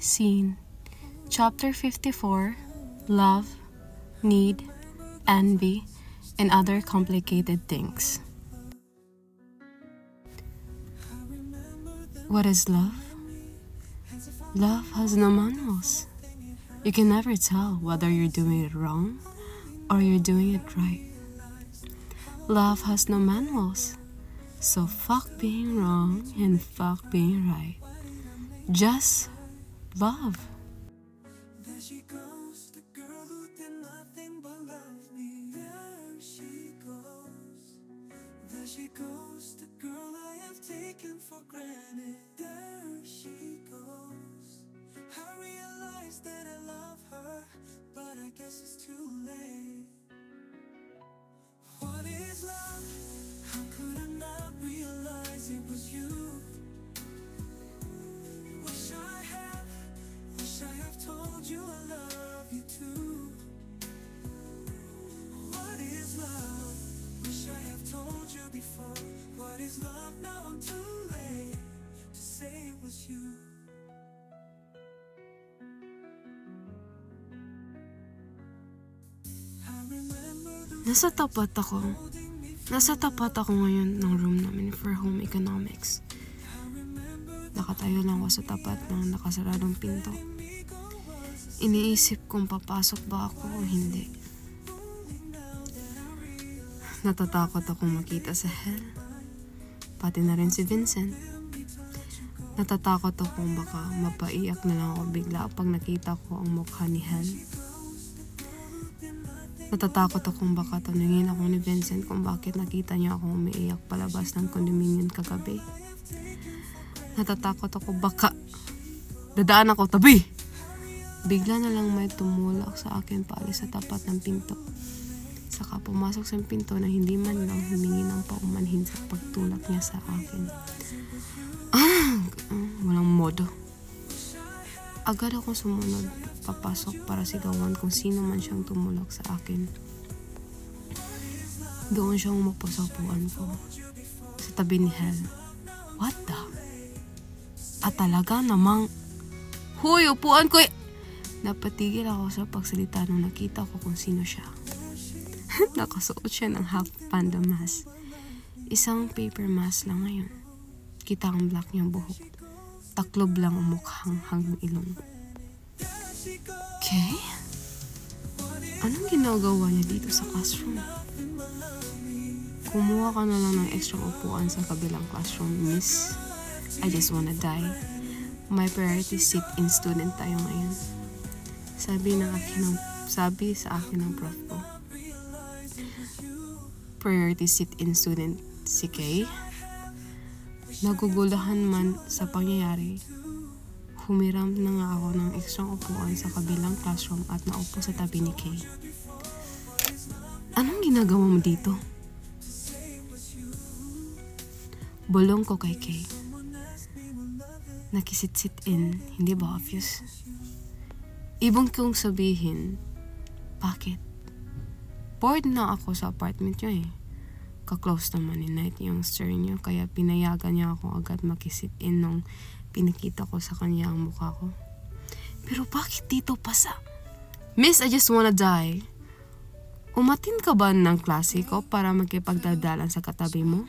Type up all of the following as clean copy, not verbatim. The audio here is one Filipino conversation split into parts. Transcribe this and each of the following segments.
Scene. Chapter 54. Love, Need, Envy, and Other Complicated Things. What is love? Love has no manuals. You can never tell whether you're doing it wrong or you're doing it right. Love has no manuals. So fuck being wrong and fuck being right. Just love. There she goes, the girl who did nothing but love me. There she goes. There she goes, the girl I have taken for granted. There she goes. I realize that I love her, but I guess it's too late. What is love? How could I not realize it was you? Wish I have told you I love you too. What is love? Wish I have told you before. What is love? Now I'm too late to say it was you. I remember the Nasa tapat ako ngayon ng room namin for home economics. Nakatayo lang ako sa tapat ng nakasaradong pinto. Iniisip kung papasok ba ako o hindi. Natatakot akong makita sa hell. Pati na rin si Vincent. Natatakot akong baka mapaiyak na lang ako bigla pag nakita ko ang mukha ni hell. Natatakot akong baka tanungin ako ni Vincent kung bakit nakita niya ako umiiyak palabas ng condominium kagabi. Natatakot ako baka dadaan ako tabi. Bigla na lang may tumulak sa akin paalis sa tapat ng pinto. Saka pumasok sa pinto na hindi man lang humingi ng paumanhin sa pagtulak niya sa akin. Walang modo. Agad ako sumunod papasok para sigawan kung sino man siyang tumulak sa akin. Doon siya umupo sa upuan ko. Sa tabi ni Hel. What the? At talaga namang, huy, upuan ko Napatigil ako sa pagsalita nung nakita ko kung sino siya. Nakasuot siya ng half panda mask. Isang paper mask lang ngayon. Kita ang black niyang buhok. Taklob lang ang mukhang hanggang ilong. Okay? Anong ginagawa niya dito sa classroom? Kumuha ka na lang ng extra upuan sa kabilang classroom, miss. I just wanna die. My priority sit-in student tayo ngayon. Sabi sa akin ng prof ko. Priority sit-in student si Kay. Nagugulahan man sa pangyayari, humiram na nga ako ng extra upuan sa kabilang classroom at naupo sa tabi ni Kay. Anong ginagawa mo dito? Bulong ko kay Kay. Nakisit-sit-in, hindi ba obvious? Ibang kong sabihin, bakit? Bored na ako sa apartment niya eh. Ka-close naman ni Night yung sir niya, kaya pinayagan niya ako agad makisit-in nung pinakita ko sa kanya ang mukha ko. Pero bakit dito pa sa? Miss, I just wanna die. Umatin ka ba ng klase ko para magkipagdadalan sa katabi mo?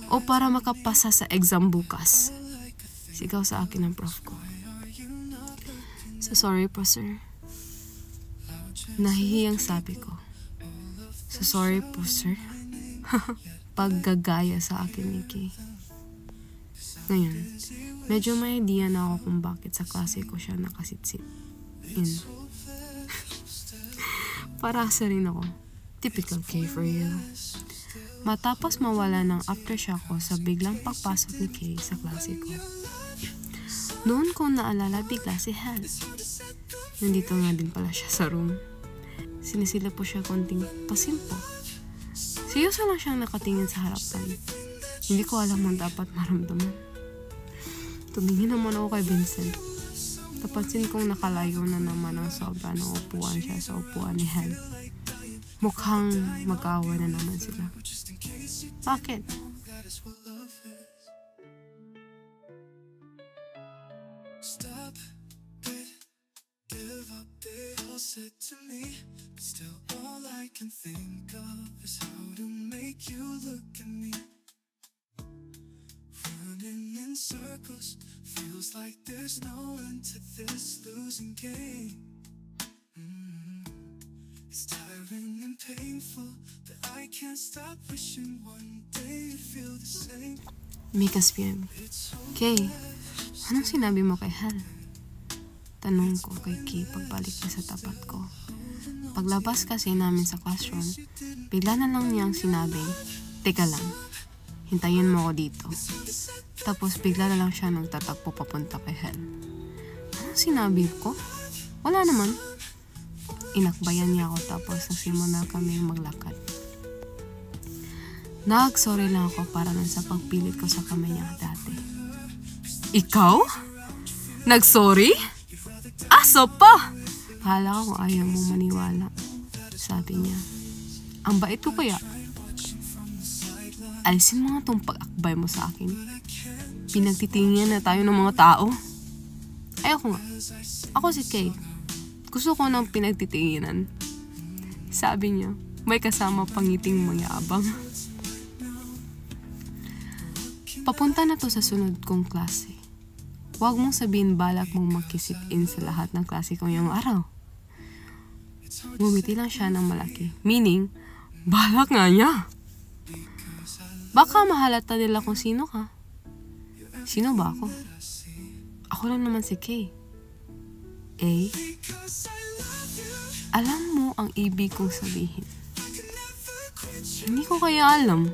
O para makapasa sa exam bukas? Sigaw sa akin ang prof ko. So sorry po, sir. Nahihiyang sabi ko. So sorry po, sir. Paggagaya sa akin ni Kay. Ngayon, medyo may idea na ako kung bakit sa klase ko siya nakasitsit in. Parasa rin ako. Typical Kay for you. Matapos mawala ng aftershock ko sa biglang pagpasok ni Kay sa klase ko. Noon ko naalala bigla si Hel. Nandito nga din pala siya sa room. Sinisila po siya konting pasimpo. Seryoso lang siyang nakatingin sa harapan. Hindi ko alam ang dapat maramdaman. Tumingin naman ako kay Vincent. Napansin kong nakalayo na naman ang sobra ng upuan siya sa upuan ni Hel. Mukhang mag-aaway na naman sila. Bakit? stop said to me, but still all I can think of is how to make you look at me. Running in circles, feels like there's no end to this losing game. It's tiring and painful, but I can't stop wishing one day you'd feel the same. Mikas PM. Kay, anong sinabi mo kay Hal? Tanong ko kay Kay pagbalik niya sa tapat ko. Paglabas kasi namin sa classroom, bigla na lang niyang sinabing, "Teka lang, hintayin mo ako dito." Tapos bigla na lang siya nagtatakbo papunta kay Hal. Anong sinabi ko? Wala naman. Inakbayan niya ako tapos nagsimula kami maglakad. Nag-sorry lang ako para lang sa pagpilit ko sa kamay niya dati. Ikaw? Nag-sorry? Aso pa! Akala ko ayaw mo maniwala. Sabi niya, ang bait ko kaya? Alisin mo nga itong pag-akbay mo sa akin. Pinagtitingnan na tayo ng mga tao. Ayoko nga. Ako si Kay. Gusto ko ng pinagtitinginan. Sabi niya, may kasama pangiting mayabang. Papunta na to sa sunod kong klase. Huwag mong sabihin balak mong mag-sit in sa lahat ng klase ko ngayong araw. Ngumiti lang siya ng malaki. Meaning, balak nga niya. Baka mahalata nila kung sino ka. Sino ba ako? Ako lang naman si Kay. Alam mo ang ibig kong sabihin. Hindi ko kaya alam.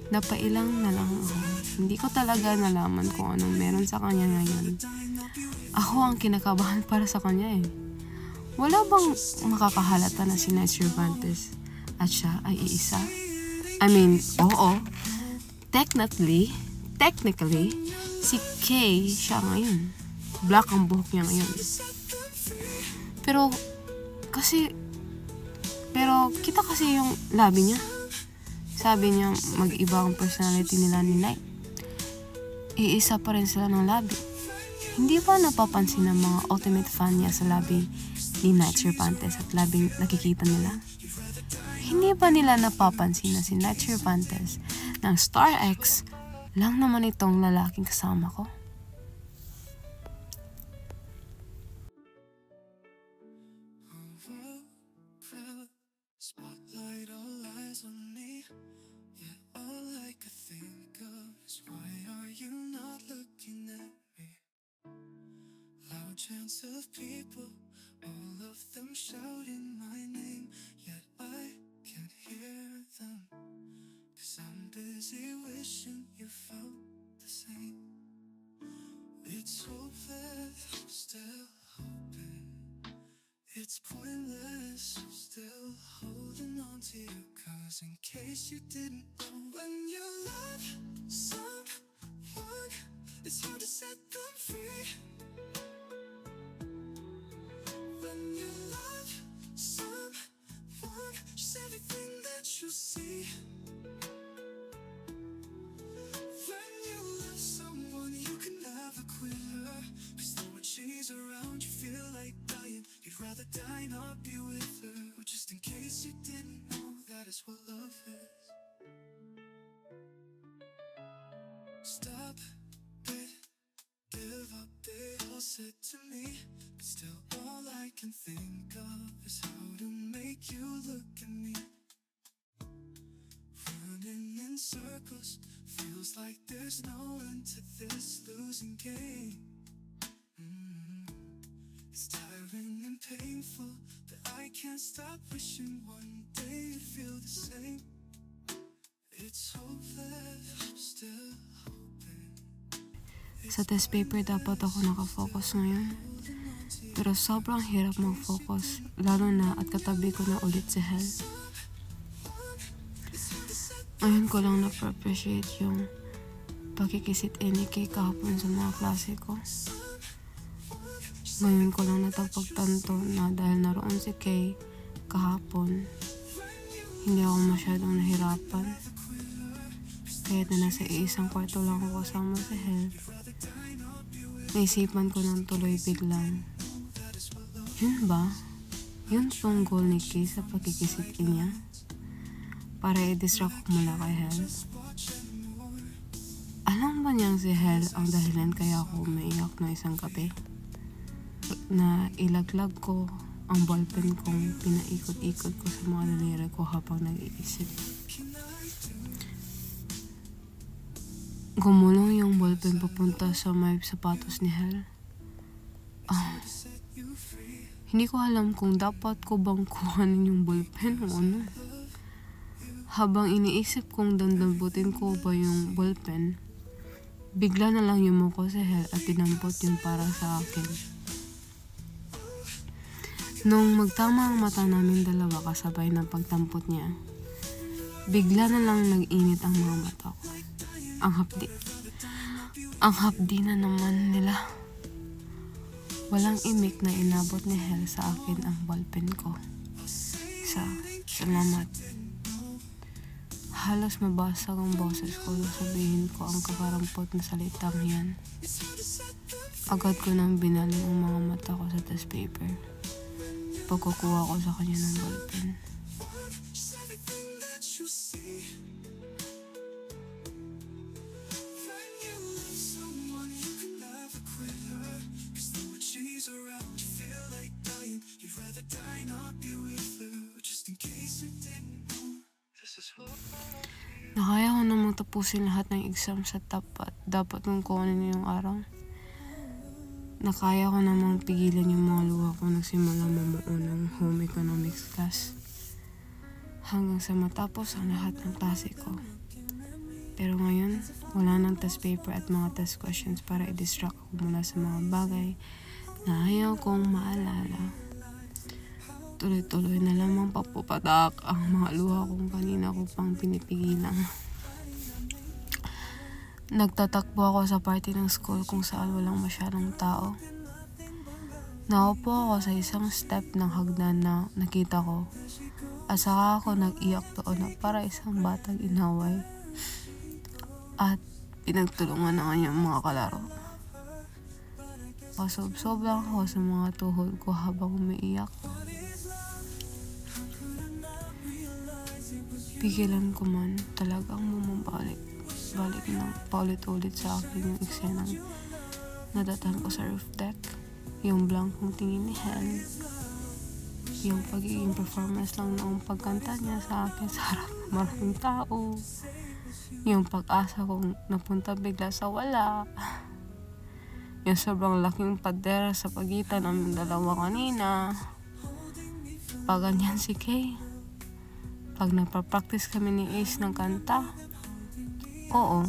Napailang na lang ako. Hindi ko talaga nalaman kung anong meron sa kanya ngayon. Ako ang kinakabahan para sa kanya eh. Wala bang makakahalata na si Night Cervantes at siya ay iisa? I mean, oo. Technically, si Kay siya ngayon. Black ang buhok niya ngayon. Pero kita kasi yung labi niya. Sabi niya mag-iba ang personality nila ni Night. Iisa pa rin sila ng labi. Hindi ba napapansin ng mga ultimate fan niya sa labi ni Night Cervantes at labing nakikita nila? Hindi ba nila napapansin na si Night Cervantes ng Star X lang naman itong lalaking kasama ko? Spotlight all eyes on me. Yeah, all I could think of is why are you not looking at me? Loud chants of people, all of them shouting my name, yet I can't hear them, 'cause I'm busy wishing you felt the same. It's hopeless, I'm still hoping. It's pointless, I'm still holding on to you, 'cause in case you didn't know, when you love someone, it's hard to set them free. When you love someone, just everything that you see. When you love someone, you can never quit her, 'cause though when she's around you feel like dying, you'd rather die not be with her. But just in case you didn't know, that is what love is. Stop it, give up, they all said to me, but still all I can think of is how to make you look at me. Running in circles, feels like there's no end to this losing game. It's tiring and painful, but I can't stop wishing one day you'd feel the same. It's hopeless, I'm still hoping. Sa test paper dapat ako nakafocus ngayon. Pero sobrang hirap mag-focus, lalo na at katabi ko na ulit si Hal. Ngayon ko lang na-appreciate yung pagkikisit ni Kay kahapon sa mga klase ko. Ngayon ko lang natapagtanto na dahil naroon si Kay kahapon, hindi ako masyadong nahirapan. Kahit na nasa isang kwarto lang ako kasama si Hal, naisipan ko nang tuloy biglang, Yun ba? Yun pong goal ni Kay sa pagkikisikin niya? Para i-distract ko mula kay Hel? Alam ba niyang si Hel ang dahilan kaya ako umiiyak na isang gabi? Na ilaglag ko ang ballpen kong pinaikot-ikot ko sa mga daliri ko habang nag-iisip. Gumulong yung ballpen papunta sa may sapatos ni Hel. Hindi ko alam kung dapat ko bang kuhanin yung ballpen o ano. Habang iniisip kong dandamputin ko ba yung ballpen, bigla na lang yumuko si Hel at tinampot yun para sa akin. Nung magtama ang mata namin dalawa kasabay ng pagtampot niya, bigla na lang nag-init ang mga mata ko. Ang hapdi na naman nila. Walang imik na inabot ni Hel sa akin ang ballpen ko. Salamat. Halos mabasag ang boses ko nung sabihin ko ang kakarampot na salitang yan. Agad ko nang binaling ang mga mata ko sa test paper. Pagkukuha ko sa kanya ng ballpen. Nakaya ko namang tapusin lahat ng exam sa dapat kong kunin yung araw. Nakaya ko namang pigilan yung mga luha ko nagsimula mamuo ng home economics class. Hanggang sa matapos ang lahat ng klase ko. Pero ngayon, wala nang test paper at mga test questions para i-distract ako mula sa mga bagay na ayaw kong maalala. Tuloy-tuloy na lamang papupatak ang mga luha kong kanina ko pang pinipigilan. Nagtatakbo ako sa party ng school kung saan walang masyadong tao. Nakaupo ako sa isang step ng hagdan na nakita ko at saka ako nag-iyak doon na para isang batang inaway at pinagtulungan na kanyang mga kalaro. Pasob-sob lang ako sa mga tuhod ko habang umiiyak. Pigilan ko man, talagang bumabalik ng paulit-ulit sa akin yung eksenang nadatan ko sa roof deck, yung blankong tingin ni Hel, yung pagiging performance lang noong pagkanta niya sa akin sa harap ng maraming tao, yung pag-asa kong napunta bigla sa wala, yung sobrang laking pader sa pagitan ng dalawa kanina, paganyan si Kay. Pag nagpa-practice kami ni Ace ng kanta, oo,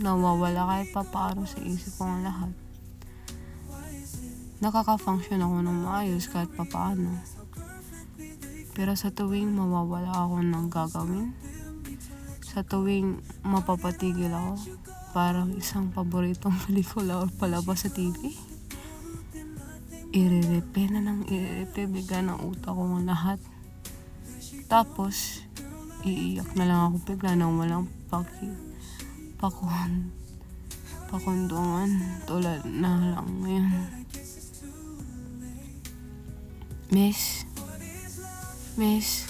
nawawala kahit papaano sa isip ko ang lahat. Nakaka-function ako ng maayos kahit papaano. Pero sa tuwing mawawala ako ng gagawin, sa tuwing mapapatigil ako, parang isang paboritong pelikula o palabas sa TV, iriripe bigla ng utak ko ang lahat. Tapos, iiyak na lang ako bigla nang walang pakundungan tulad na lang ngayon. Miss,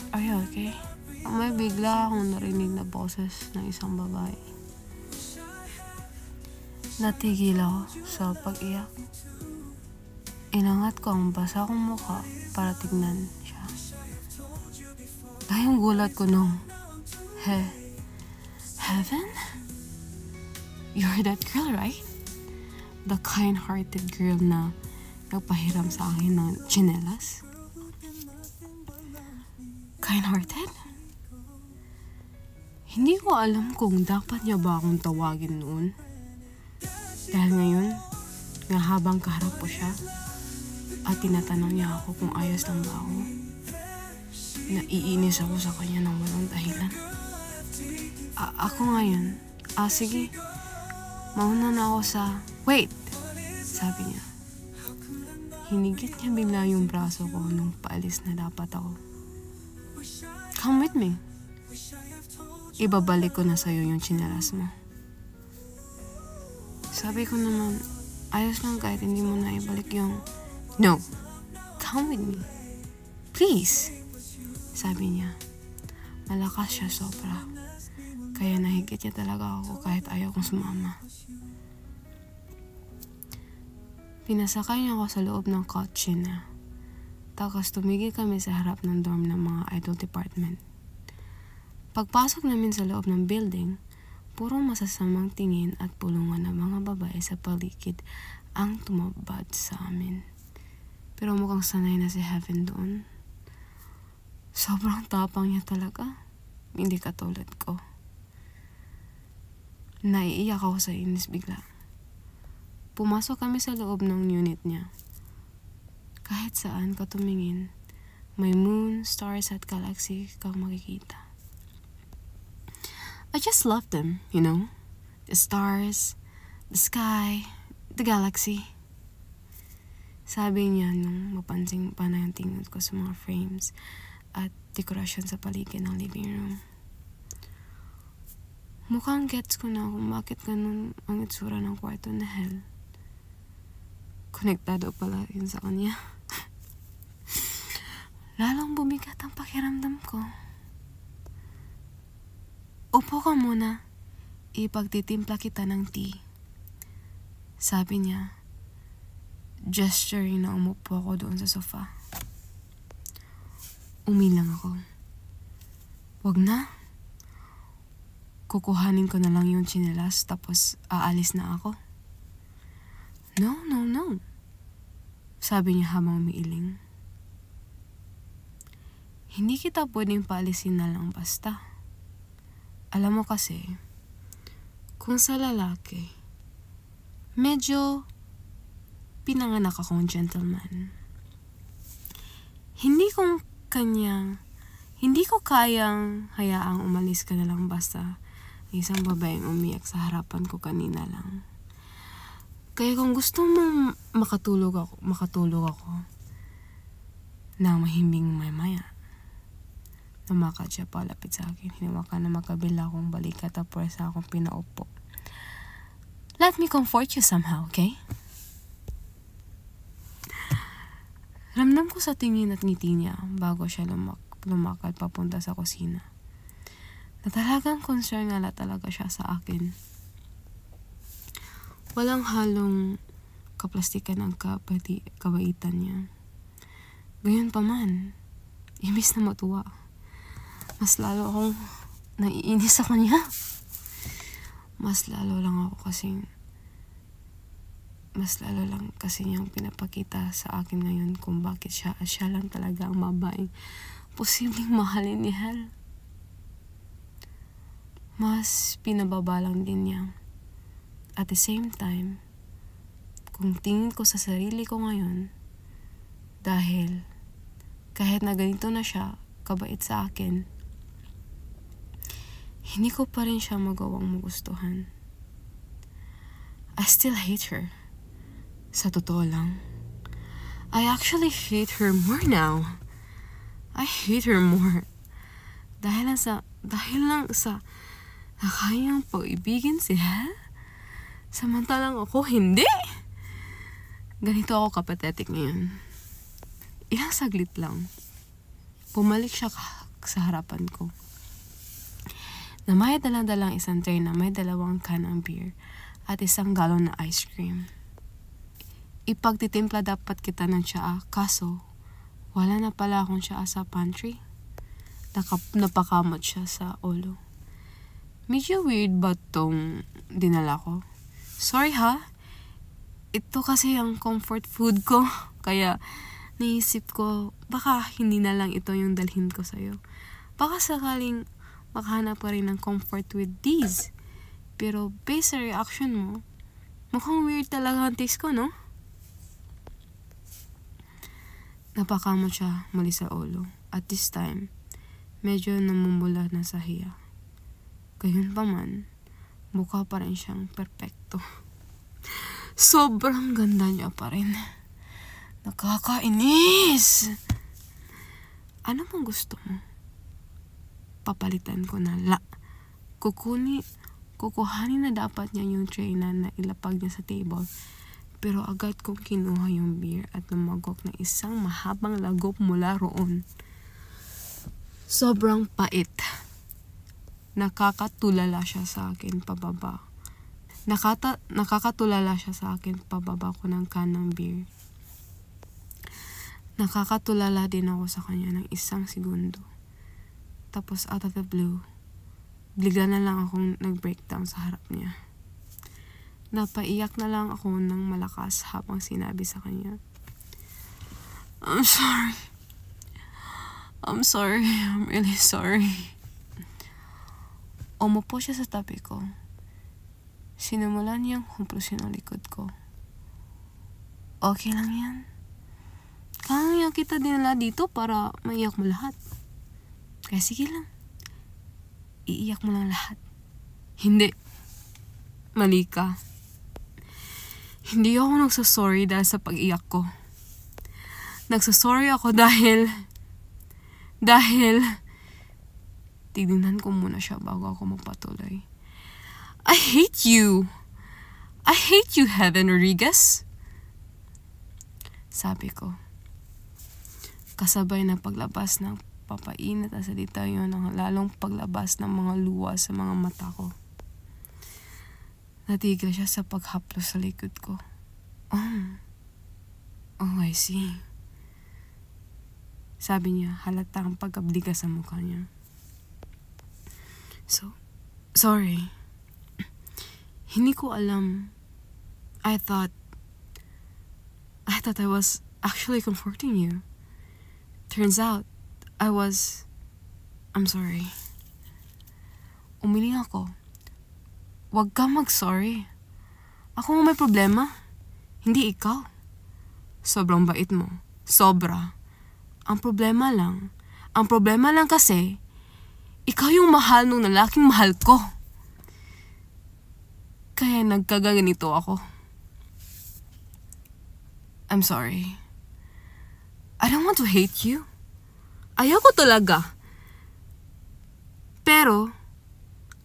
are you okay? May bigla akong narinig na boses ng isang babae. Natigil ako sa pag-iyak. Inangat ko ang basa kong mukha para tignan siya. Yung gulat ko nung, Heaven? You're that girl, right? The kind-hearted girl na nagpahiram sa akin ng tsinelas? Kind-hearted? Hindi ko alam kung dapat niya ba akong tawagin noon. Dahil ngayon, nga habang kaharap ko siya, at tinatanong niya ako kung ayos lang ba ako, naiinis ako sa kanya ng walang dahilan. Ako ngayon, sige, mauna na ako sa, wait, sabi niya. Hinigit niya bigla yung braso ko nung paalis na dapat ako. Come with me. Ibabalik ko na sa'yo yung tsinelas mo. Sabi ko naman, ayos lang kahit hindi mo na ibalik yung, no, come with me. Please. Sabi niya. Malakas siya sobra. Kaya nahigit niya talaga ako kahit ayaw kong sumama. Pinasakay niya ako sa loob ng kotse niya. Tapos tumigil kami sa harap ng dorm ng mga idol department. Pagpasok namin sa loob ng building, puro masasamang tingin at pulungan ng mga babae sa paligid ang tumabad sa amin. Pero mukhang sanay na si Heaven doon. Sobrang tapang niya talaga. Hindi katulad ko. Naiiyak ako sa inis bigla. Pumasok kami sa loob ng unit niya. Kahit saan ka tumingin, may moon, stars at galaxy kang makikita. I just love them, you know? The stars, the sky, the galaxy. Sabi niya nung mapansin pa na yung tingin ko sa mga frames at dekorasyon sa paligid ng living room. Mukhang gets ko na kung bakit ganun ang itsura ng kwarto na Hell. Konektado pala yun sa kanya. Lalong bumigat ang pakiramdam ko. Upo ka muna. Ipagtitimpla kita ng tea. Sabi niya, gesturing na umupo ako doon sa sofa. Umilang ako. Wag na. Kukuhanin ko na lang yung tsinelas tapos aalis na ako. No. Sabi niya habang umiiling. Hindi kita pwedeng paalisin na lang basta. Alam mo kasi, kung sa lalaki, medyo pinanganak akong gentleman. Hindi ko kayang hayaang umalis ka na lang basta isang babaeng umiyak sa harapan ko kanina lang. Kaya kung gusto mong makatulog ako na mahimbing maya. Lumakad siya palapit sa akin. Hinawakan na magkabila akong balikat at puwersa akong pinaupo. Let me comfort you somehow, okay? Ramdam ko sa tingin at ngiti niya bago siya lumakad papunta sa kusina. Na talagang concern nga talaga siya sa akin. Walang halong kaplastikan ang kabaitan niya. Gayon pa man, imbis na matuwa, mas lalo akong naiinis sa kanya. Mas lalo lang kasi niyang pinapakita sa akin ngayon kung bakit siya lang talaga ang babaeng posibleng mahalin ni Hell. Mas pinababa lang din niya. At the same time, kung tingin ko sa sarili ko ngayon, dahil kahit na ganito na siya, kabait sa akin, hindi ko pa rin siya magawang magustuhan. I still hate her. Sa totoo lang, I actually hate her more now. I hate her more. Dahil lang sa nakayang pag-ibigin si Hell, samantalang ako hindi. Ganito ako kapathetic ngayon. Ilang saglit lang, bumalik siya sa harapan ko. Na may dalang isang tray na may 2 can ng beer at 1 galon na ice cream. Ipagtitimpla dapat kita ng tsaa, kaso wala na pala akong tsaa sa pantry. Napakamot siya sa ulo. Medyo weird ba tong dinala ko? Sorry ha. Ito kasi ang comfort food ko. Kaya naisip ko, baka hindi na lang ito yung dalhin ko sa'yo. Baka sakaling makahanap pa rin ng comfort with these. Pero based sa reaction mo, mukhang weird talaga ang taste ko, no? Napakamot siya muli sa ulo. At this time, medyo namumula na sa hiya. Gayun pa man, mukha pa rin siyang perpekto. Sobrang ganda niya pa rin. Nakakainis! Ano bang gusto mo? Papalitan ko na kukuhanin na dapat niya yung tray na nailapag niya sa table. Pero agad kong kinuha yung beer at lumagok ng isang mahabang lagop mula roon. Sobrang pait. Nakakatulala siya sa akin pababa. Nakakatulala siya sa akin pababa ko ng kanang beer. Nakakatulala din ako sa kanya ng isang segundo. Tapos out of the blue, bigla na lang akong nag-breakdown sa harap niya. Napaiyak na lang ako ng malakas habang sinabi sa kanya, I'm sorry. I'm sorry. I'm really sorry. Umupo siya sa tabi ko. Sinimulan niyang humpusin ang likod ko. Okay lang yan. Kaya kita dinala dito para maiyak mo lahat. Kaya sige lang. Iiyak mo lang lahat. Hindi. Mali ka. Hindi ako nagsasorry dahil sa pag-iyak ko. Nagsasorry ako dahil tignan ko muna siya bago ako magpatuloy. I hate you. I hate you, Heaven Rodriguez. Sabi ko. Kasabay ng paglabas ng papainit at salita yun ang lalong paglabas ng mga luha sa mga mata ko. Natigil siya sa paghaplos sa likod ko. Oh, I see. Sabi niya, halata ang pag-abliga sa mukha niya. So, sorry. Hindi ko alam. I thought I was actually comforting you. Turns out, I'm sorry. Umiling ako. Huwag ka mag-sorry. Ako ang may problema. Hindi ikaw. Sobrang bait mo. Sobra. Ang problema lang kasi, ikaw yung mahal nung lalaking mahal ko. Kaya nagkagaganito ako. I'm sorry. I don't want to hate you. Ayoko talaga. Pero,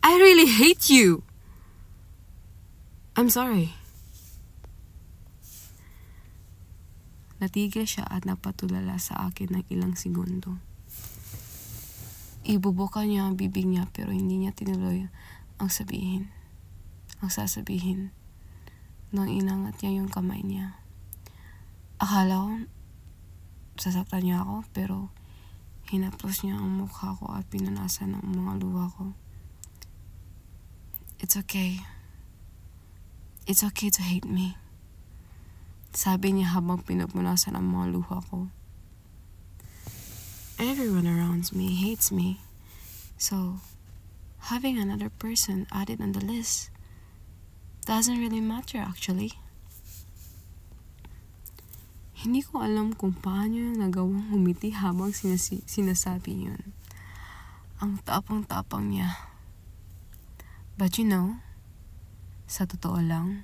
I really hate you. I'm sorry. Natigil siya at napatulala sa akin ng ilang segundo. Ibubuka niya ang bibig niya pero hindi niya tinuloy ang sasabihin. Nang inangat niya yung kamay niya. Akala ko, sasaktan niya ako pero hinaplos niya ang mukha ko at pinunasan ng mga luha ko. It's okay. It's okay to hate me. Sabi niya habang pinupunasan ang mga luha ko. Everyone around me hates me. So, having another person added on the list doesn't really matter actually. Hindi ko alam kung paano yung nagawang humiti habang sinasabi yun. Ang tapang-tapang niya. But you know, sa totoo lang,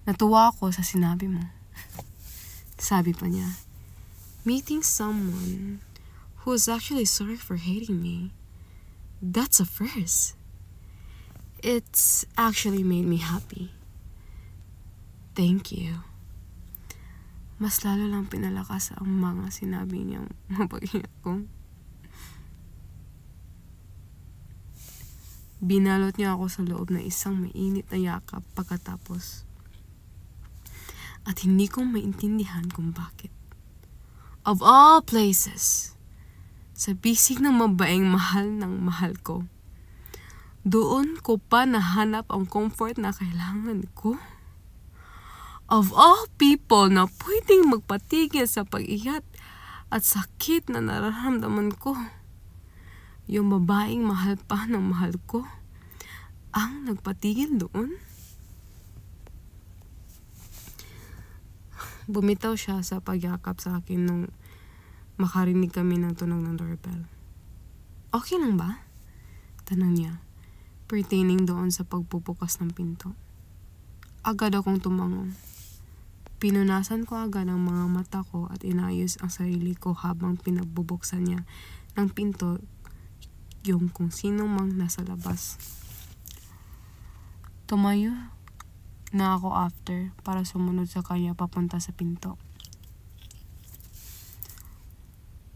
natuwa ako sa sinabi mo. Sabi pa niya, meeting someone who's actually sorry for hating me, that's a first. It's actually made me happy. Thank you. Mas lalo lang pinalakas ang mga sinabi niyang mapag-iyak ko. Binalot niya ako sa loob ng isang mainit na yakap pagkatapos. At hindi ko maintindihan kung bakit. Of all places, sa bisig ng mabaeng mahal ng mahal ko, doon ko pa nahanap ang comfort na kailangan ko. Of all people na pwedeng magpatigil sa pag-iyak at sakit na nararamdaman ko, yung babaeng mahal pa ng mahal ko, ang nagpatigil doon. Bumitaw siya sa pagyakap sa akin nung makarinig kami ng tunog ng doorbell. Okay lang ba? Tanong niya, pertaining doon sa pagbubukas ng pinto. Agad akong tumango. Pinunasan ko agad ang mga mata ko at inayos ang sarili ko habang pinagbubuksan niya ng pinto yung kung sino mang nasa labas. na ako after para sumunod sa kanya papunta sa pinto.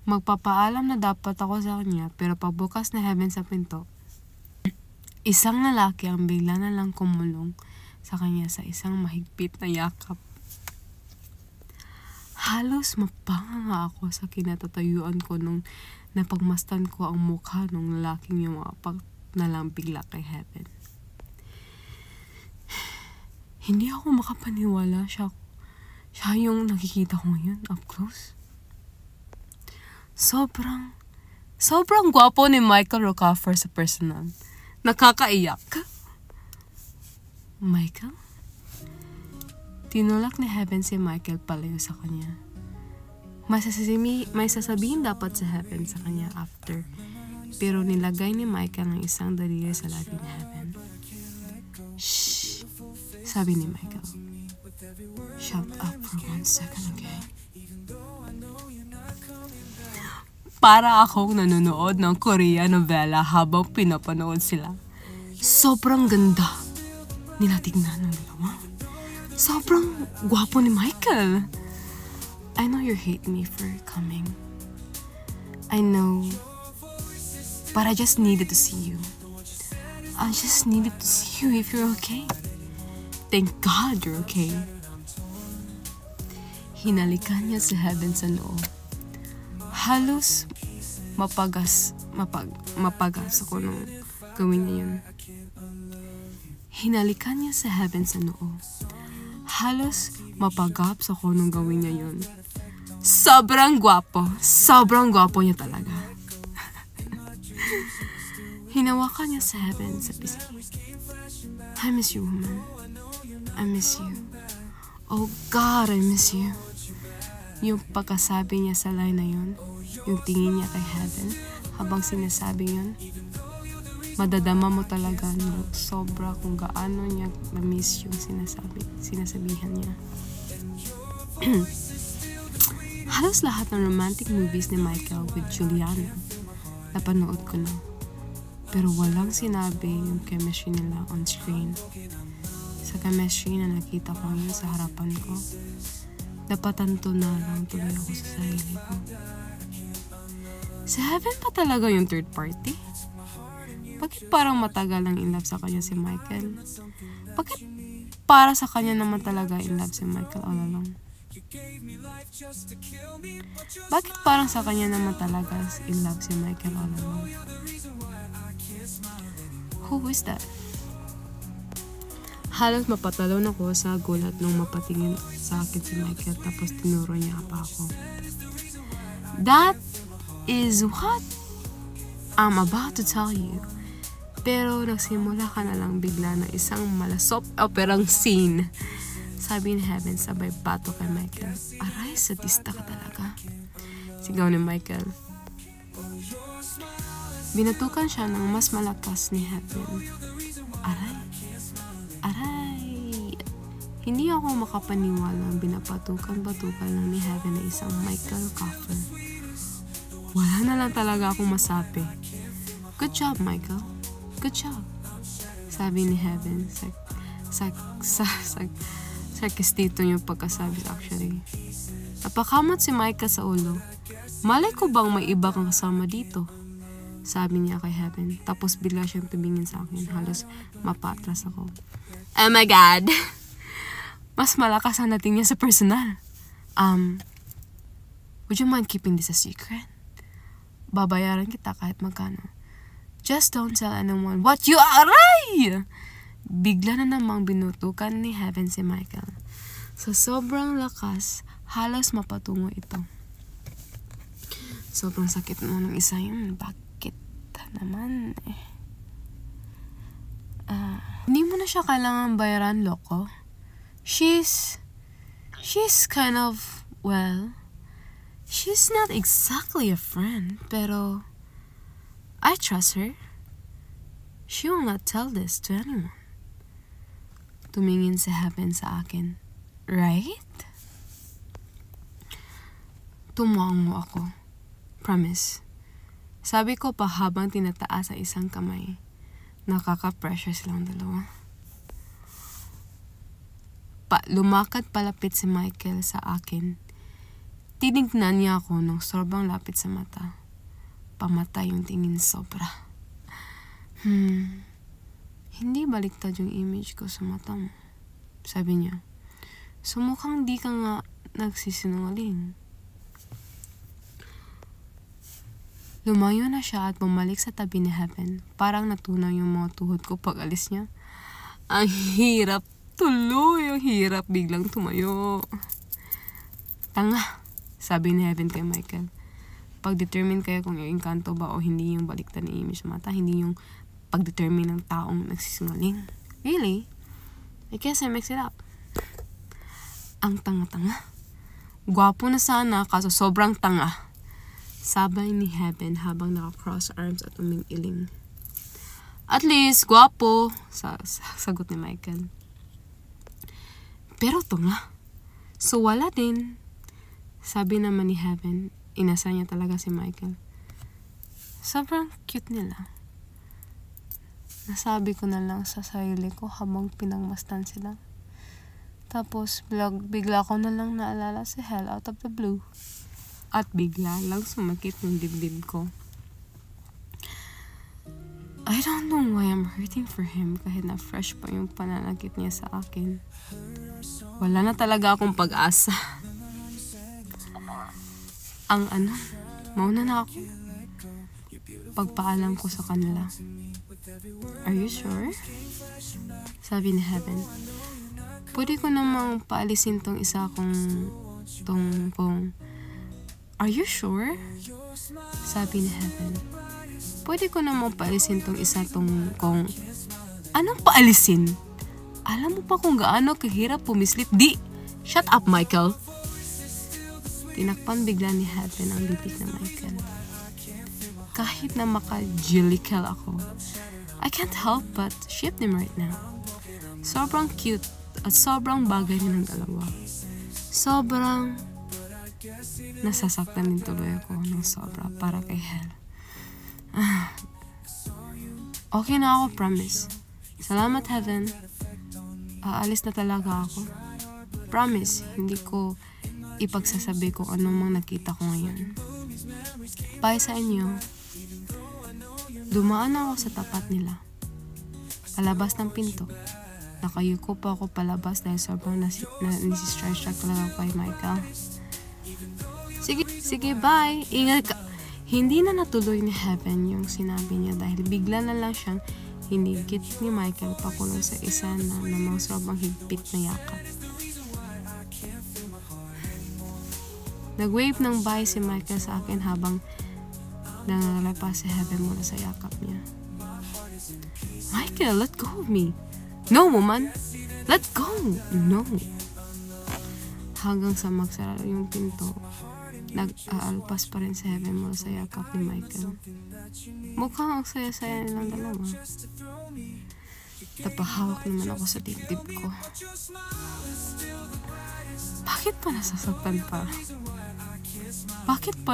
Magpapaalam na dapat ako sa kanya pero pagbukas na Heaven sa pinto, isang lalaki ang bigla na lang kumulong sa kanya sa isang mahigpit na yakap. Halos mapanganga ako sa kinatatayuan ko nung napagmastan ko ang mukha ng lalaking yung makapak na lang bigla kay Heaven. Hindi ako makapaniwala siya yung nakikita ko ngayon up close. Sobrang gwapo ni Michael Rockefeller sa personal. Nakakaiyak. Michael? Tinulak ni Heaven si Michael palayo sa kanya. May sasabihin dapat sa Heaven sa kanya after. Pero nilagay ni Michael ang isang daliri sa labi ni Heaven. Shh! Sabi ni Michael. Shut up for 1 second, okay? Para akong nanonood ng Korean novela habang pinapanood sila. Sobrang ganda nila tignan ng dalawa. Sobrang gwapo ni Michael. I know you hate me for coming. I know. But I just needed to see you. I just needed to see you if you're okay. Thank God you're okay. Hinalikan niya si Heaven sa noo. Halos mapagas ako nung gawin niya yun. Hinalikan niya si Heaven sa noo. Halos mapagaps ako nung gawin niya yun. Sobrang gwapo niya talaga. Hinawakan niya si Heaven sa pisngi. I miss you, woman. I miss you. Oh God, I miss you. Yung pagkasabi niya sa line na yun, yung tingin niya kay Heaven habang sinasabi yun, madadama mo talaga no, sobra kung gaano niya na-miss yung sinasabihan niya. Halos lahat ng romantic movies ni Michael with Juliana napanood ko na. Pero walang sinabi yung chemistry nila on screen. Sa chemistry na nakita ko ngayon sa harapan ko, napatanto na lang tuloy ako sa sarili ko. Si Heaven pa talaga yung third party? Bakit parang matagal lang in love sa kanya si Michael? Bakit para sa kanya naman talaga in love si Michael all along? Bakit parang sa kanya naman talaga in love si Michael all along? Who is that? Halos mapatalon ako sa gulat nung mapatingin sa akin si Michael tapos tinuro niya pa ako. That is what I'm about to tell you. Pero nagsimula ka na lang bigla ng isang malasop operang scene. Sabi ni Heaven sabay bato kay Michael. Aray, sadista ka talaga. Sigaw ni Michael. Binatukan siya ng mas malakas ni Heaven. Aray. Hindi ako makapaniwala binapatukan-batukan lang ni Heaven na isang Michael Rockefeller. Wala na lang talaga akong masabi. Good job, Michael. Good job. Sabi ni Heaven. Sarkastito yung pagkasabi actually. Napakamot si Michael sa ulo. Malay ko bang may iba kang kasama dito? Sabi niya kay Heaven. Tapos bigla siyang tumingin sa akin. Halos mapatras ako. Oh my God! Mas malakas ang dating niya sa personal. Would you mind keeping this a secret? Babayaran kita kahit magkano. Just don't tell anyone what you are. Bigla na namang binutukan ni Heaven si Michael. Sa sobrang lakas, halos mapatungo ito. Sobrang sakit mo ng isa yun. Bakit naman eh? Hindi mo na siya kailangan bayaran, loko. She's kind of, well, she's not exactly a friend, pero I trust her. She will not tell this to anyone. Tumingin si Heaven sa akin. Right? Tumango ako. Promise. Sabi ko pa habang tinataas sa isang kamay. Nakaka-pressure silang dalawa. lumakad palapit si Michael sa akin. Tinignan niya ako ng sobrang lapit sa mata. Pamatay yung tingin sobra. Hindi baliktad yung image ko sa mata mo. Sabi niya. So mukhang di ka nga nagsisinungaling. Lumayo na siya at bumalik sa tabi ni Heaven. Parang natunaw yung mga tuhod ko pag alis niya. Ang hirap tuloy. Ang hirap biglang tumayo. Tanga, sabi ni Heaven kay Michael. Pag-determine kaya kung yung engkanto ba o hindi yung baliktad ni image sa mata. Hindi yung pag-determine ng taong nagsisinungaling. Really? I guess I mix it up. Ang tanga-tanga. Gwapo na sana kaso sobrang tanga. Sabay ni Heaven habang naka-cross arms at umingiling. At least, gwapo, sagot ni Michael. Pero tanga. So wala din. Sabi naman ni Heaven, inasa niya talaga si Michael. Sobrang cute nila. Nasabi ko na lang sa sarili ko habang pinangmastan sila. Tapos, bigla ko na lang naalala si Hell out of the blue. At bigla lang sumakit yung dibdib ko. I don't know why I'm hurting for him kahit na fresh pa yung pananakit niya sa akin. Wala na talaga akong pag-asa. Mauna na ako. Pagpaalam ko sa kanila. Are you sure? Sabi ni Heaven. Pwede ko namang paalisin tong isa kung Are you sure? Sabi ni Heaven. Pwede ko namang paalisin tong isa kung anong paalisin? Alam mo pa kung gaano kahirap pumislit. Shut up, Michael. Tinakpan bigla ni Heaven ang bibig na Michael. Kahit na maka-jillical ako, I can't help but ship them right now. Sobrang cute at sobrang bagay rin ng dalawa. Sobrang nasasaktan din tuloy ako ng sobra para kay Hell. Okay na ako, promise. Salamat, Heaven. Aalis na talaga ako. Promise, hindi ko ipagsasabi kung anong mang nakita ko ngayon. Bye sa inyo. Dumaan ako sa tapat nila. Palabas ng pinto. Nakayuko pa ako palabas dahil sobrang nisi-strike talaga kay Michael. Sige, bye. Ingat ka. Hindi na natuloy ni Heaven yung sinabi niya dahil bigla na lang siyang hinigit ni Michael pakulong sa isa na namang sobrang higpit na yakap. Nag-wave ng bye si Michael sa akin habang nangalapa si Heaven mula sa yakap niya. Michael, let go of me. No, woman. Let go. No. Hanggang sa magsara yung pinto, nag-aalpas pa rin si Heaven mula sa yakap ni Michael. Mukhang ang saya-saya nilang dalawa. Tapahawak naman ako sa dibdib ko. Bakit pa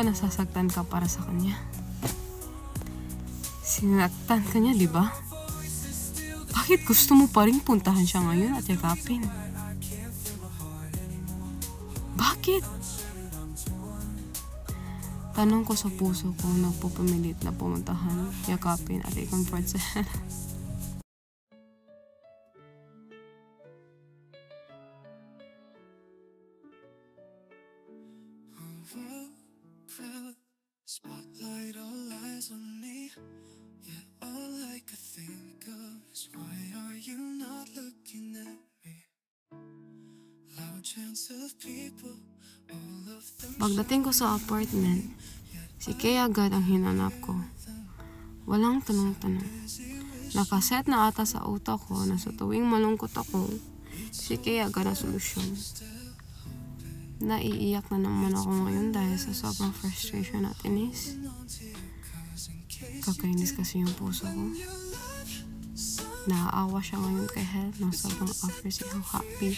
nasasaktan ka para sa kanya? Sinaktan ka niya, di ba? Bakit gusto mo pa rin puntahan siya ngayon at yakapin? Bakit? Tanong ko sa puso ko nagpupumilit na pumuntahan, yakapin at i-comfort sa Spotlight all eyes on me. Yeah, all I could think of is why are you not looking at me? Loud chants of people, all of them. Pagdating ko sa apartment, si Kay agad ang hinanap ko. Walang tanong-tanong. Nakaset na ata sa utak ko na sa tuwing malungkot ako, si Kay agad ang solusyon. Naiiyak na naman ako ngayon dahil sa sobrang frustration at inis. Kakainis kasi yung puso ko. Naaawa siya ngayon kay Hell ng sobrang offers how happy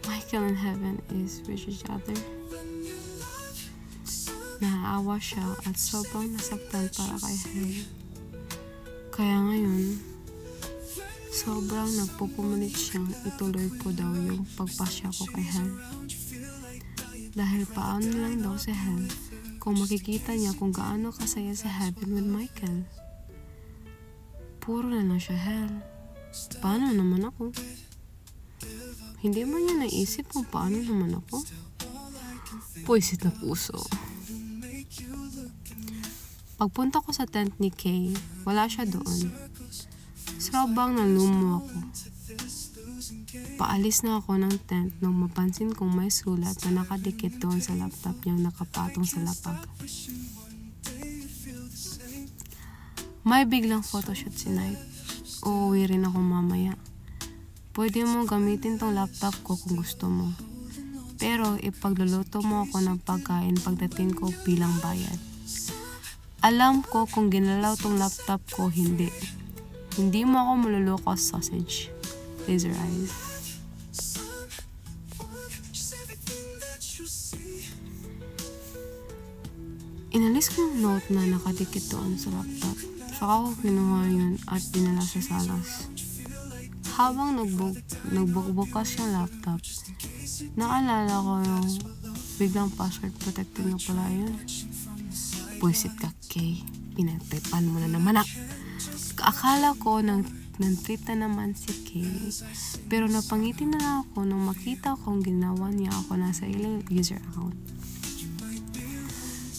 Michael and Heaven is with each other. Naaawa siya at sobrang nasaktan para kay Hell. Kaya ngayon, Sobrang nagpupumunit siyang ituloy ko daw yung pagpasya ko kay Hel. Dahil paano lang daw si Hel kung makikita niya kung gaano kasaya sa heaven with Michael. Puro na lang siya Hel. Paano naman ako? Hindi man niya naisip kung paano naman ako. Puwisit na puso. Pagpunta ko sa tent ni Kay, wala siya doon. Sobrang nalumo ako. Paalis na ako ng tent nang mapansin kong may sulat na nakadikit doon sa laptop niyang nakapatong sa lapag. May biglang photoshoot si Knight. Uuwi rin ako mamaya. Pwede mo gamitin tong laptop ko kung gusto mo. Pero ipagluluto mo ako ng pagkain pagdating ko bilang bayad. Alam ko kung ginalaw tong laptop ko, hindi. Hindi mo ako maluloko, sausage. Laser eyes. Inalis ko yung note na nakadikit doon sa laptop. Saka ko kinuha yun at dinala sa salas. Habang nagbukbukas yung laptop, naalala ko yung biglang password protected na pala yun. Buisit ka, Kay. Pinagtipan mo na naman ako. Akala ko nang treat na naman si Kay. Pero napangiti na lang ako nung makita kong ginawa niya ako na sa ilang user account.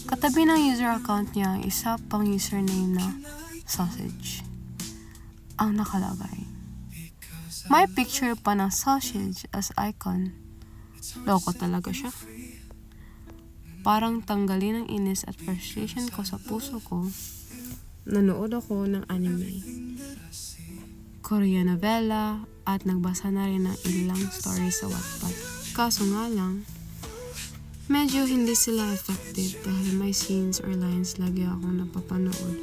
Katabi ng user account niya, isa pang username na sausage ang nakalagay. May picture pa ng sausage as icon. Loko talaga siya. Parang tanggalin ang inis at frustration ko sa puso ko. Nanood ako ng anime, Korean novela, at nagbasa na rin ng ilang stories sa Wattpad. Kaso nga lang, medyo hindi sila effective dahil may scenes or lines lagi akong napapanood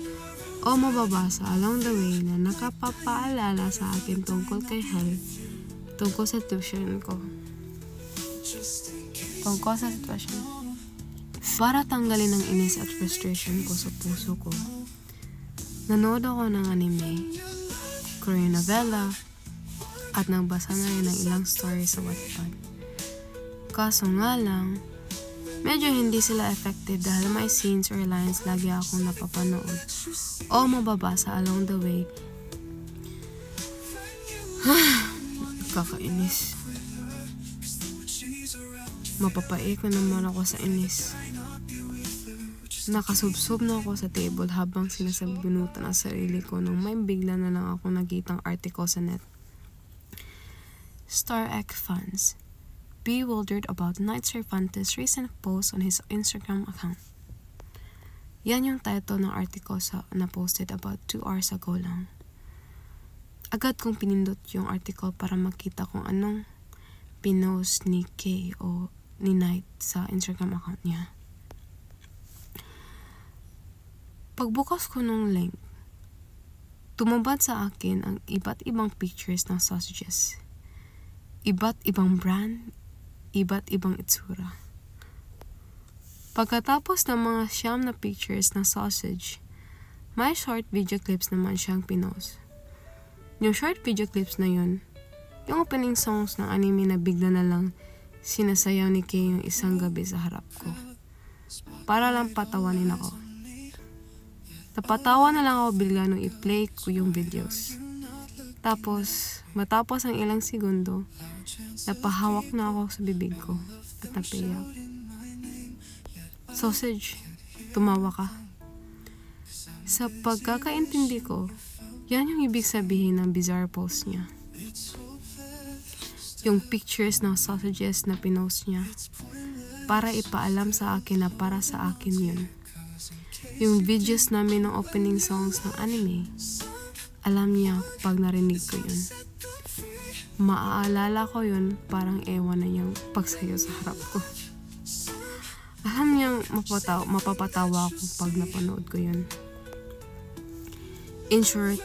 o mababasa along the way na nakapapaalala sa akin tungkol kay Hel, tungkol sa tuition ko. Tungkol sa sitwasyon. Para tanggalin ang inis at frustration ko sa puso ko, nanood ako ng anime, Korean novela, at nagbasa na rin ng ilang stories sa Wattpad. Kaso nga lang, medyo hindi sila effective dahil may scenes or lines lagi akong napapanood o mababasa along the way. Kakainis. Mapapaik na naman ako sa inis. Nakasubsob na ako sa table habang sinasabunutan ang sarili ko nung may bigla na lang ako nakitang article sa net. Star X fans bewildered about Knight Cervantes' recent post on his Instagram account. Yan yung title ng article na posted about 2 hours ago lang. Agad kong pinindot yung article para makita kung anong pinost ni Kay o ni Knight sa Instagram account niya. Pagbukas ko ng link, tumabad sa akin ang iba't ibang pictures ng sausages. Iba't ibang brand, iba't ibang itsura. Pagkatapos ng mga 9 na pictures ng sausage, may short video clips naman siyang pinost. Yung short video clips na yun, yung opening songs ng anime na bigla na lang sinasayaw ni Kay yung isang gabi sa harap ko. Para lang patawanin ako. Napatawa na lang ako bigla nung i-play ko yung videos. Tapos, matapos ang ilang segundo, napahawak na ako sa bibig ko at napiyak. Sausage, tumawa ka. Sa pagkakaintindi ko, yan yung ibig sabihin ng bizarre post niya. Yung pictures ng sausages na pinost niya para ipaalam sa akin na para sa akin yun. Yung videos namin ng opening songs ng anime, alam niya pag narinig ko yun. Maaalala ko yun, parang ewan na niyang pagsayo sa harap ko. Alam niyang mapapatawa ako pag napanood ko yun. In short,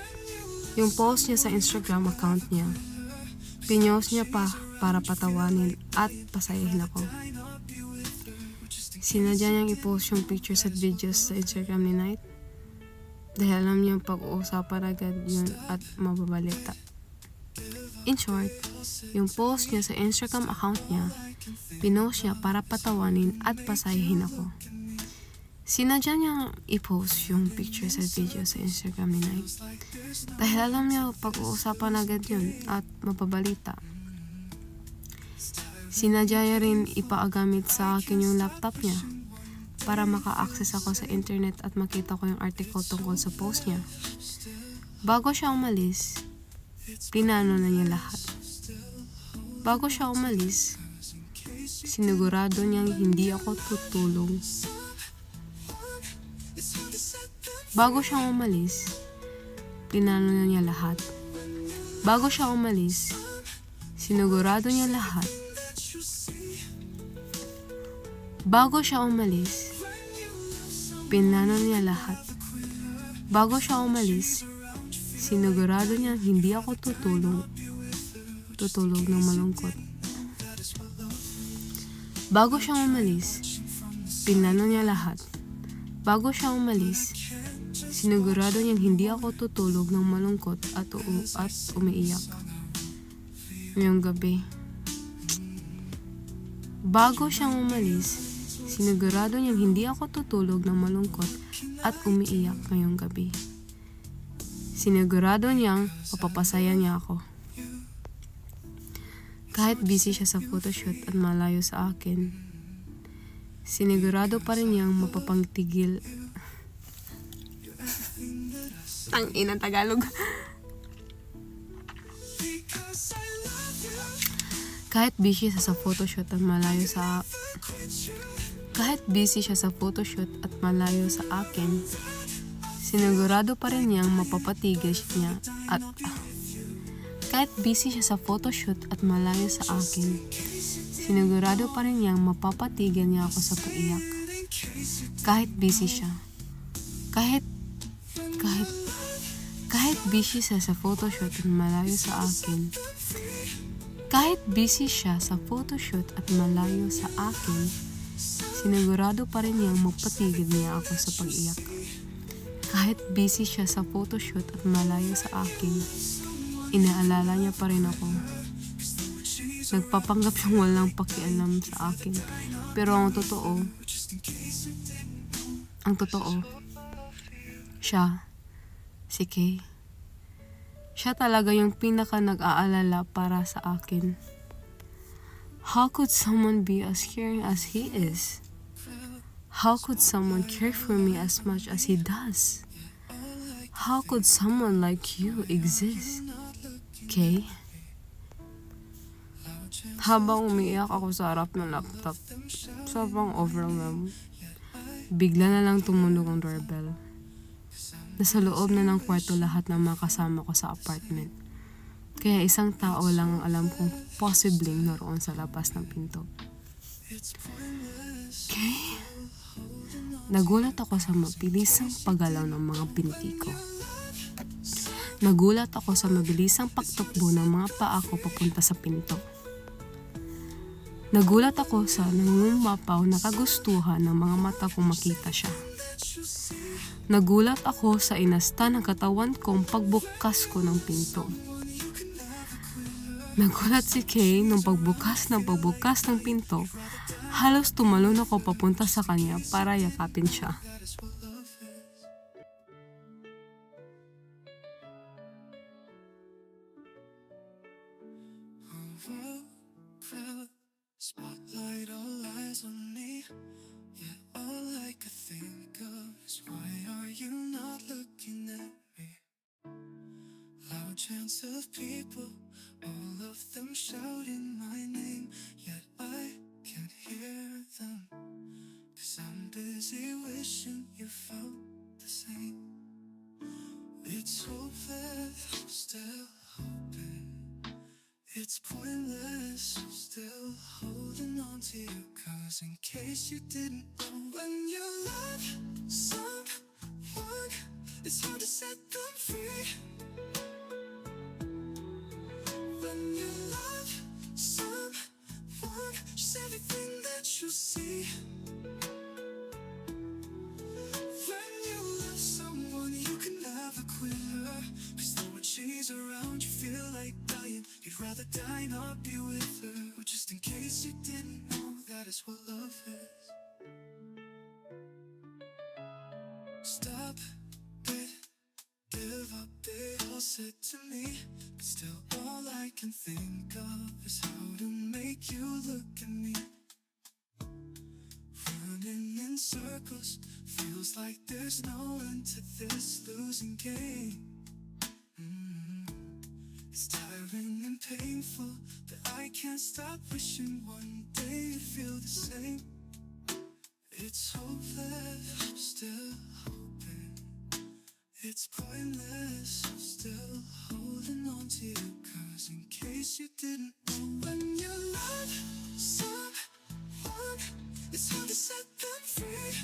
yung post niya sa Instagram account niya, pinost niya pa para patawanin at pasayahin ako. Sinadya niyang i-post yung pictures at videos sa Instagram ni Knight dahil alam niyang pag-uusapan agad yun at mababalita. In short, yung post niya sa Instagram account niya, pinost niya para patawanin at pasayahin ako. Sinadya niyang i-post yung picture sa video sa Instagram ni Nike. Dahil alam niya pag-uusapan agad yun at mapabalita. Sinadya niya rin ipaagamit sa akin yung laptop niya para maka-access ako sa internet at makita ko yung article tungkol sa post niya. Bago siya umalis, plinano na niya lahat. Bago siya umalis, sinigurado niyang hindi ako tutulong. Bago siya umalis, plinano na niya lahat. Bago siya umalis, sinigurado niya lahat. Bago siya umalis, pinlano niya lahat. Bago siya umalis, sinigurado niya hindi ako tutulog ng malungkot. Bago siya umalis, pinlano niya lahat. Bago siya umalis, sinigurado niyang hindi ako tutulog ng malungkot at umiiyak. Ngayong gabi. Bago siyang umalis, sinigurado niyang hindi ako tutulog ng malungkot at umiiyak ngayong gabi. Sinigurado niyang mapapasaya niya ako. Kahit busy siya sa photoshoot at malayo sa akin, sinigurado pa rin niyang mapapangtigil. Tangina Tagalog. Kahit busy siya sa photoshoot at malayo sa akin, sinigurado pa rin niyang mapapatigil niya at kahit busy siya sa photoshoot at malayo sa akin, sinigurado pa rin niyang mapapatigil niya ako sa paiyak. Kahit busy siya. Kahit busy siya sa photoshoot at malayo sa akin. Kahit busy siya sa photoshoot at malayo sa akin, sinigurado pa rin niyang mapatigil niya ako sa pag-iyak. Kahit busy siya sa photoshoot at malayo sa akin, inaalala niya pa rin ako. Nagpapanggap siyang walang pakialam sa akin. Pero ang totoo, siya, si Kay. Siya talaga yung pinaka nag-aalala para sa akin. How could someone be as caring as he is? How could someone care for me as much as he does? How could someone like you exist? Kay? Habang umiiyak ako sa harap ng laptop, sobrang overwhelmed, bigla na lang tumunog ang doorbell. Nasa loob na ng kwarto lahat ng mga kasama ko sa apartment. Kaya isang tao lang ang alam kong possibling naroon sa labas ng pinto. Okay? Nagulat ako sa mabilisang paggalaw ng mga binti ko. Nagulat ako sa mabilisang pagtakbo ng mga paa ko papunta sa pinto. Nagulat ako sa nangungumapaw na kagustuhan ng mga mata kong makita siya. Nagulat ako sa inasta ng katawan kong pagbukas ko ng pinto. Nagulat si Kay nung pagbukas ng pinto. Halos tumalon ako papunta sa kanya para yakapin siya. Spotlight all eyes on me. Yeah, all I could think of is why are you not looking at me? Loud chants of people, all of them shouting my name, yet I can't hear them, 'cause I'm busy wishing you felt the same. It's hopeless, I'm still hoping. It's pointless, I'm still holding on to you, 'cause in case you didn't know, when you love someone, it's hard to set them free. When you love someone, just everything that you see. When you love someone, you can never quit her, 'cause then when she's around, you feel like dying. rather die not be with her. Just in case you didn't know, that is what love is. Stop it, give up it, all said to me. But still all I can think of is how to make you look at me. Running in circles, feels like there's no end to this losing game. It's tiring and painful, but I can't stop wishing one day you'd feel the same. It's hopeless, I'm still hoping. It's pointless, I'm still holding on to you. Cause in case you didn't know, when you love someone, it's hard to set them free.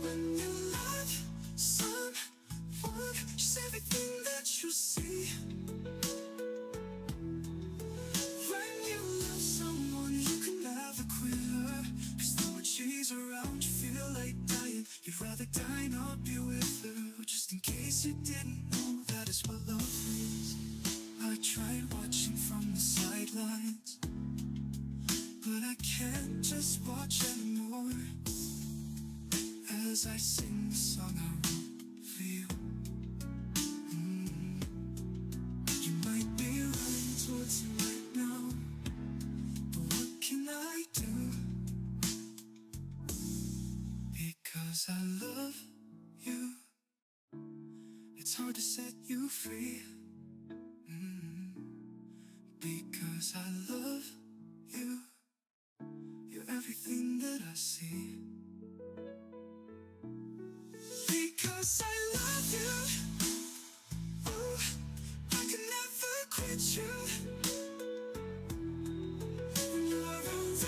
When you love someone, just everything that you see. When you love someone, you can never quit her. Cause though when she's around, you feel like dying. You'd rather die not be with her. Just in case you didn't know, that is what love is. I tried watching from the sidelines, but I can't just watch anymore. As I sing the song I wrote for you. You might be running towards me right now, but what can I do? Because I love you. It's hard to set you free. Because I love you. You're everything that I see. Because I love you. Ooh, I can never quit you. When you're around,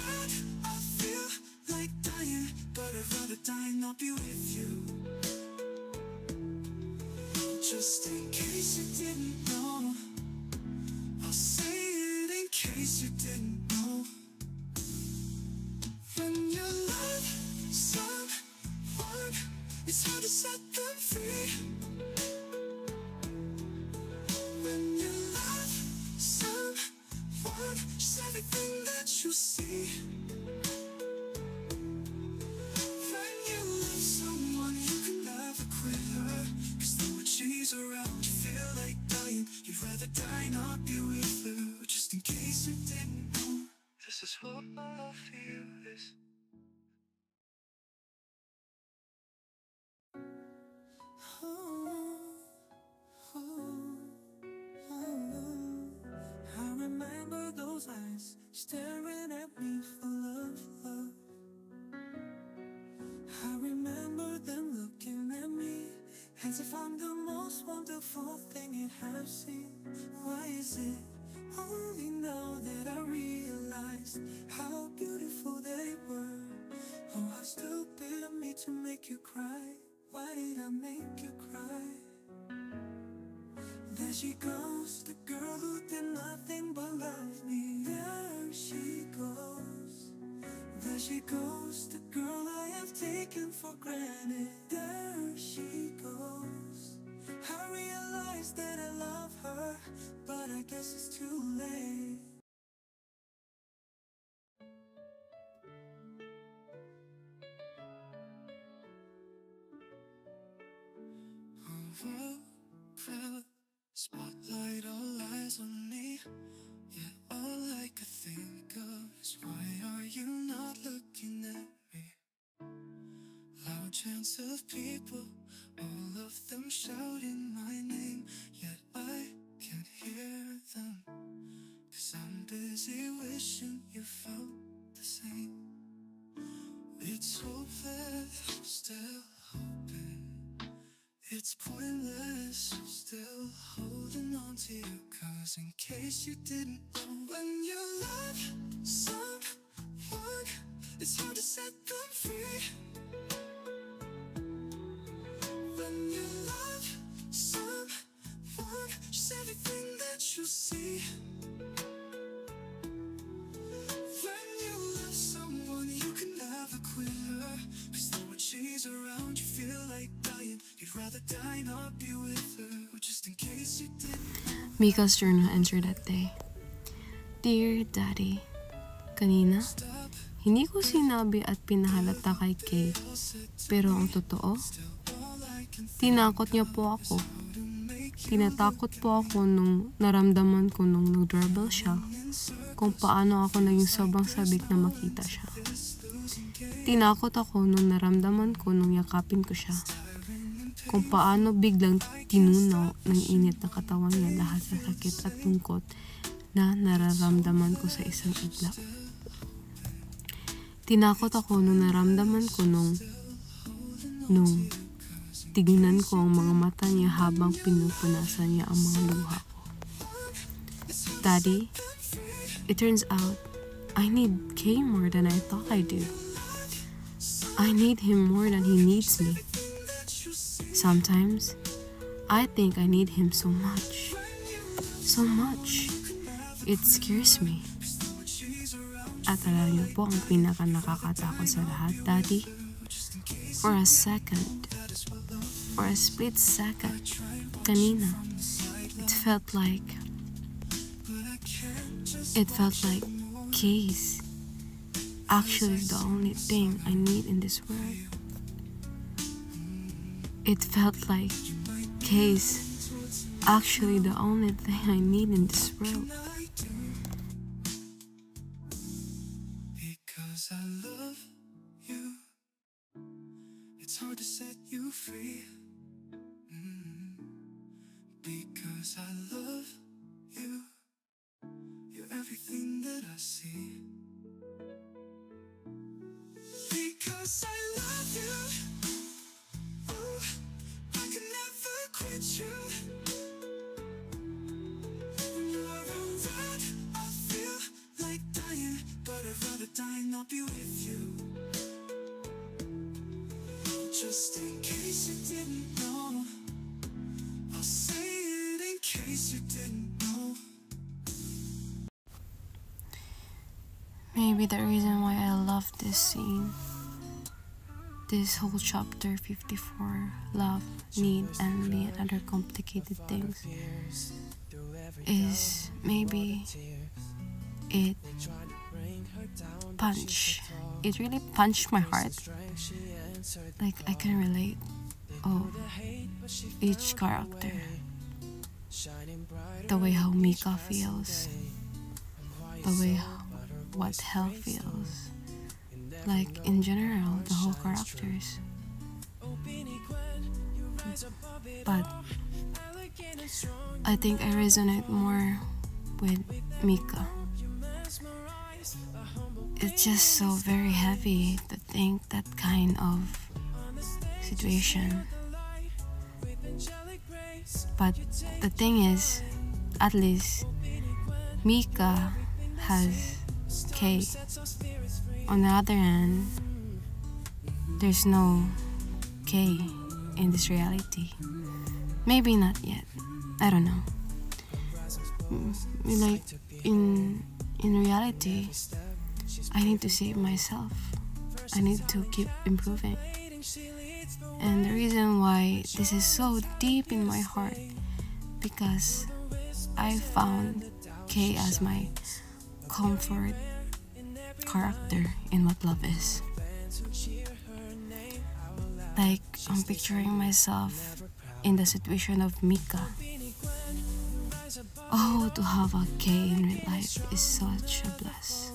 I feel like dying, but I'd rather die not be with you. Just in case you didn't know, I'll say it in case you didn't know. When you love someone, it's hard to set them free. When you love someone, just everything that you see. When you love someone, you can never quit her. Cause though when she's around, you feel like dying. You'd rather die not be with her. Just in case you didn't know, this is what my love for you is. I remember those eyes staring at me full of love. I remember them looking at me as if I'm the most wonderful thing you have seen. Why is it only now that I realized how beautiful they were? Oh, how stupid of me to make you cry. Why did I make you cry? There she goes, the girl who did nothing but love me. There she goes. There she goes, the girl I have taken for granted. There she goes. I realize that I love her, but I guess it's too late. Crowd, spotlight, all eyes on me. Yeah, all I could think of is why are you not looking at me? Loud chants of people, all of them shouting my name, yet I can't hear them. Cause I'm busy wishing you felt the same. It's hopeless, I'm still hoping. It's pointless, I'm still holding on to you. Cause in case you didn't know, when you love someone, it's hard to set them free. When you love someone, just everything that you see. When you love someone, you can never quit her. Cause though when she's around, you feel like dying. You'd rather die not be with her. Just in case you didn't. Mika's journal entry that day. Dear Daddy, kanina, hindi ko sinabi at pinahalata kay Kay. Pero ang totoo, tinakot niya po ako. Tinatakot po ako nung naramdaman ko nung nag-rebel siya kung paano ako naging sobrang sabik na makita siya. Tinakot ako nung naramdaman ko nung yakapin ko siya. Kung paano biglang tinunaw ng init na katawan niya lahat sa sakit at tungkot na nararamdaman ko sa isang iglap. Tinakot ako nung naramdaman ko nung tignan ko ang mga mata niya habang pinupunasan niya ang mga luha ko. Daddy, it turns out I need Kay more than I thought I do. I need him more than he needs me. Sometimes, I think I need him so much. So much. It scares me. At alam niyo po ang pinaka nakakatakot sa lahat, Daddy? For a second, for a split second, kanina, it felt like Kay's actually the only thing I need in this world. It felt like Kay's actually the only thing I need in this world. Because I love you, it's hard to set you free. Because I love you, you're everything that I see. Because I love you, oh, I can never quit you. When you're around, I feel like dying, but I'd rather die and not be with you. Just in case you didn't know, I'll say it in case you didn't know. Maybe the reason why I love this scene, this whole chapter 54, love, need, envy, and other complicated things, is maybe it really punched my heart. Like I can relate each character, the way how Mika feels, the way what hell feels, like in general the whole characters. But I think I resonate more with Mika. It's just so very heavy to think that kind of situation. But the thing is, at least Mika has Kay. On the other hand, there's no Kay in this reality. Maybe not yet. I don't know. Like in reality, I need to save myself. I need to keep improving. And the reason why this is so deep in my heart, because I found Kay as my comfort character in what love is. Like, I'm picturing myself in the situation of Mika. Oh, to have a Kay in real life is such a bless.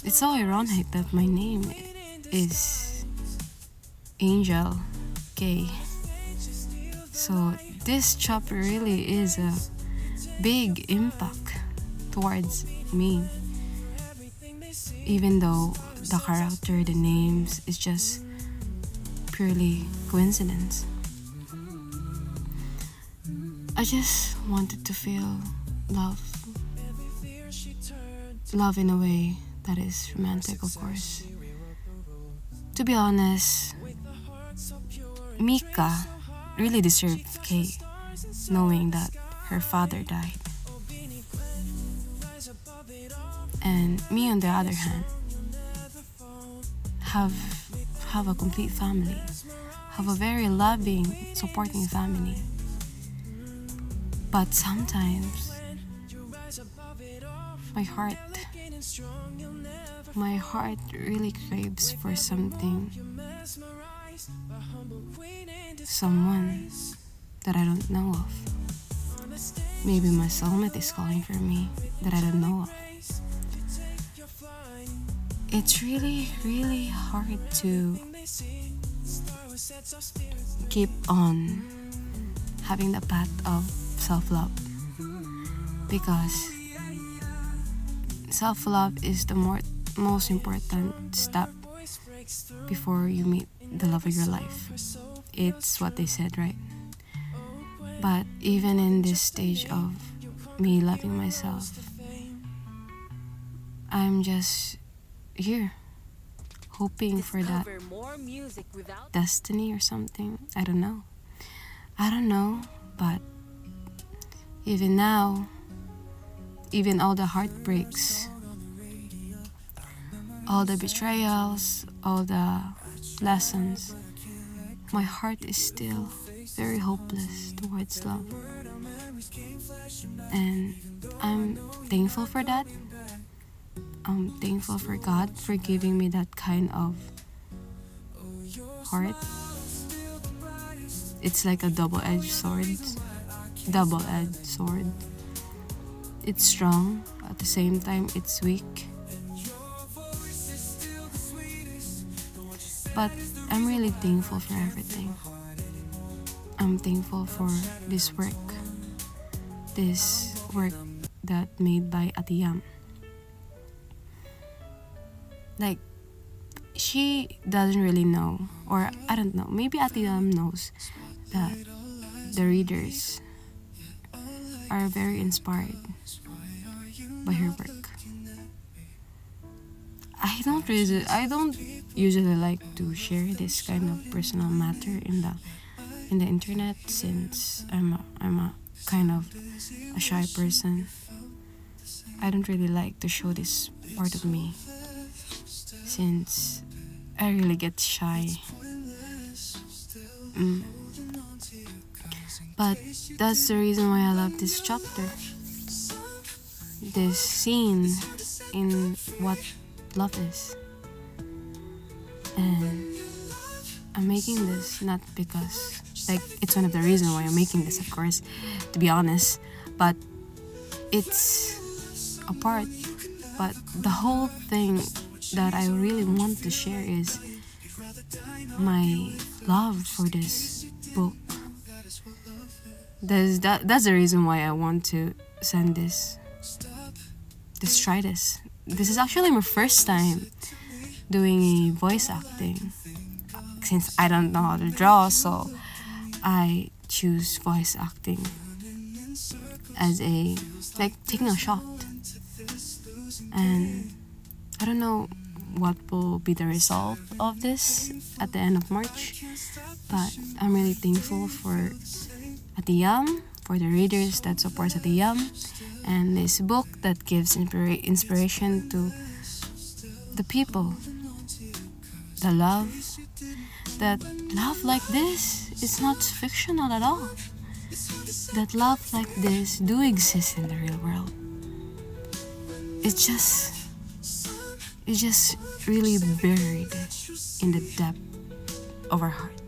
It's so ironic that my name is Angel Kay. So this chapter really is a big impact towards me. Even though the character, the names is just purely coincidence. I just wanted to feel love. Love in a way that is romantic, of course. To be honest, Mika really deserved Kay, knowing that her father died. And me, on the other hand, have a complete family, have a very loving, supporting family. But sometimes my heart really craves for something, someone that I don't know of. Maybe my soulmate is calling for me that I don't know of. It's really, really hard to keep on having the path of self-love, because self-love is the most important step before you meet the love of your life. It's what they said, right? But even in this stage of me loving myself, I'm just here hoping for that destiny or something. I don't know, but even now, even all the heartbreaks, all the betrayals, all the lessons, my heart is still very hopeless towards love. And I'm thankful for that. I'm thankful for God for giving me that kind of heart. It's like a double-edged sword. It's strong, at the same time it's weak. But I'm really thankful for everything. I'm thankful for this work that made by Ate Yam. Like, she doesn't really know, or I don't know, maybe Ate Yam knows that the readers are very inspired by her work. I don't usually like to share this kind of personal matter in the internet, since I'm a kind of a shy person. I don't really like to show this part of me, since I really get shy. But that's the reason why I love this chapter, this scene in what love is. And I'm making this not because, like, it's one of the reasons why I'm making this, of course, to be honest, but it's a part. But the whole thing that I really want to share is my love for this book. That's the reason why I want to send this. Try this. This is actually my first time doing a voice acting, since I don't know how to draw, so I choose voice acting as a, like, taking a shot. And I don't know what will be the result of this at the end of March, but I'm really thankful for Ate Yam, for the readers that supports Ate Yam, and this book that gives inspiration to the people. The love like this is not fictional at all. That love like this do exist in the real world. It's just really buried in the depth of our heart.